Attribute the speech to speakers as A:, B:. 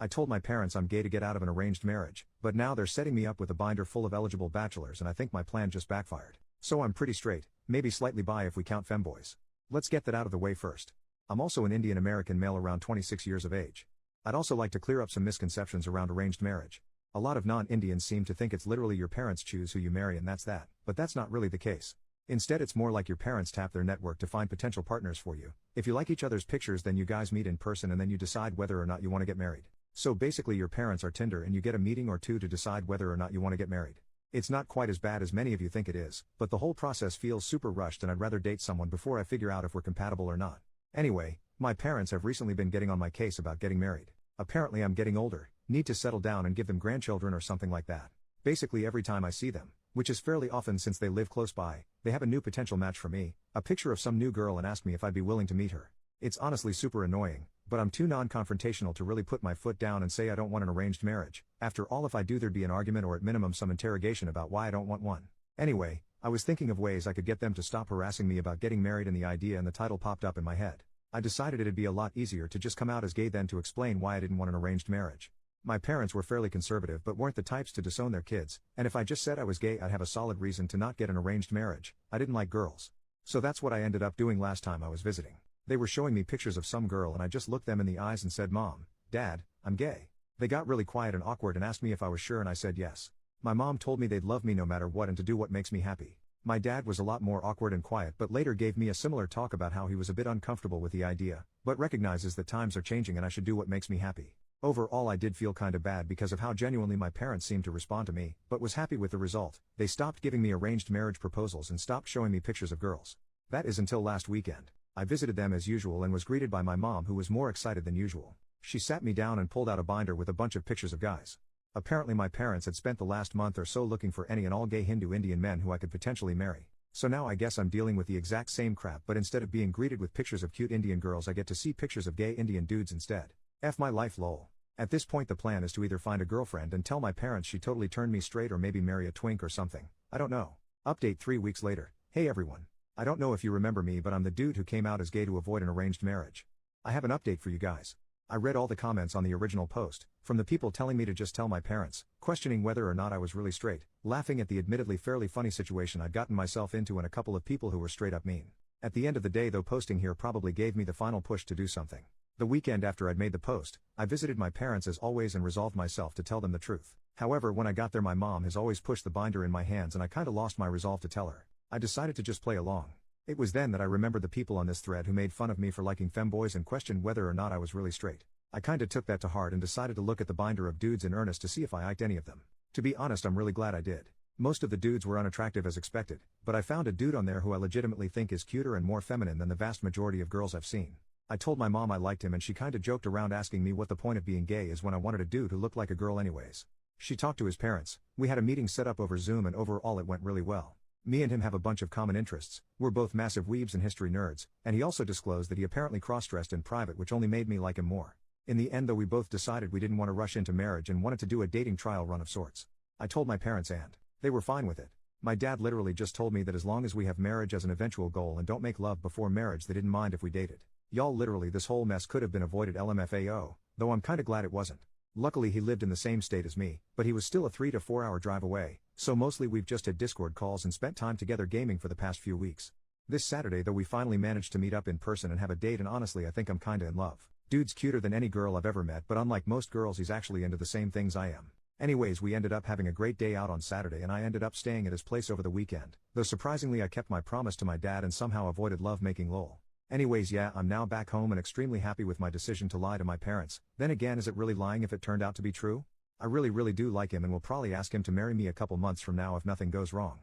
A: I told my parents I'm gay to get out of an arranged marriage, but now they're setting me up with a binder full of eligible bachelors and I think my plan just backfired. So I'm pretty straight, maybe slightly bi if we count femboys. Let's get that out of the way first. I'm also an Indian American male around 26 years of age. I'd also like to clear up some misconceptions around arranged marriage. A lot of non-Indians seem to think it's literally your parents choose who you marry and that's that, but that's not really the case. Instead it's more like your parents tap their network to find potential partners for you. If you like each other's pictures then you guys meet in person and then you decide whether or not you want to get married. So basically your parents are Tinder and you get a meeting or two to decide whether or not you want to get married. It's not quite as bad as many of you think it is, but the whole process feels super rushed and I'd rather date someone before I figure out if we're compatible or not. Anyway, my parents have recently been getting on my case about getting married. Apparently I'm getting older, need to settle down and give them grandchildren or something like that. Basically every time I see them, which is fairly often since they live close by, they have a new potential match for me, a picture of some new girl and ask me if I'd be willing to meet her. It's honestly super annoying, but I'm too non-confrontational to really put my foot down and say I don't want an arranged marriage. After all, if I do there'd be an argument or at minimum some interrogation about why I don't want one. Anyway, I was thinking of ways I could get them to stop harassing me about getting married and the idea and the title popped up in my head. I decided it'd be a lot easier to just come out as gay than to explain why I didn't want an arranged marriage. My parents were fairly conservative but weren't the types to disown their kids, and if I just said I was gay I'd have a solid reason to not get an arranged marriage. I didn't like girls. So that's what I ended up doing last time I was visiting. They were showing me pictures of some girl and I just looked them in the eyes and said, "Mom, Dad, I'm gay." They got really quiet and awkward and asked me if I was sure and I said yes. My mom told me they'd love me no matter what and to do what makes me happy. My dad was a lot more awkward and quiet but later gave me a similar talk about how he was a bit uncomfortable with the idea, but recognizes that times are changing and I should do what makes me happy. Overall I did feel kinda bad because of how genuinely my parents seemed to respond to me, but was happy with the result. They stopped giving me arranged marriage proposals and stopped showing me pictures of girls. That is until last weekend. I visited them as usual and was greeted by my mom who was more excited than usual. She sat me down and pulled out a binder with a bunch of pictures of guys. Apparently my parents had spent the last month or so looking for any and all gay Hindu Indian men who I could potentially marry. So now I guess I'm dealing with the exact same crap, but instead of being greeted with pictures of cute Indian girls I get to see pictures of gay Indian dudes instead. F my life lol. At this point the plan is to either find a girlfriend and tell my parents she totally turned me straight or maybe marry a twink or something. I don't know. Update 3 weeks later. Hey everyone. I don't know if you remember me but I'm the dude who came out as gay to avoid an arranged marriage. I have an update for you guys. I read all the comments on the original post, from the people telling me to just tell my parents, questioning whether or not I was really straight, laughing at the admittedly fairly funny situation I'd gotten myself into and a couple of people who were straight up mean. At the end of the day though posting here probably gave me the final push to do something. The weekend after I'd made the post, I visited my parents as always and resolved myself to tell them the truth. However when I got there my mom has always pushed the binder in my hands and I kinda lost my resolve to tell her. I decided to just play along. It was then that I remembered the people on this thread who made fun of me for liking femboys and questioned whether or not I was really straight. I kinda took that to heart and decided to look at the binder of dudes in earnest to see if I liked any of them. To be honest I'm really glad I did. Most of the dudes were unattractive as expected, but I found a dude on there who I legitimately think is cuter and more feminine than the vast majority of girls I've seen. I told my mom I liked him and she kinda joked around asking me what the point of being gay is when I wanted a dude who looked like a girl anyways. She talked to his parents, we had a meeting set up over Zoom and overall it went really well. Me and him have a bunch of common interests, we're both massive weebs and history nerds, and he also disclosed that he apparently cross-dressed in private which only made me like him more. In the end though we both decided we didn't want to rush into marriage and wanted to do a dating trial run of sorts. I told my parents and they were fine with it. My dad literally just told me that as long as we have marriage as an eventual goal and don't make love before marriage they didn't mind if we dated. Y'all literally this whole mess could have been avoided LMFAO, though I'm kinda glad it wasn't. Luckily he lived in the same state as me, but he was still a 3 to 4 hour drive away, so mostly we've just had Discord calls and spent time together gaming for the past few weeks. This Saturday though we finally managed to meet up in person and have a date and honestly I think I'm kinda in love. Dude's cuter than any girl I've ever met but unlike most girls he's actually into the same things I am. Anyways we ended up having a great day out on Saturday and I ended up staying at his place over the weekend, though surprisingly I kept my promise to my dad and somehow avoided love making lol. Anyways yeah I'm now back home and extremely happy with my decision to lie to my parents. Then again is it really lying if it turned out to be true? I really do like him and will probably ask him to marry me a couple months from now if nothing goes wrong.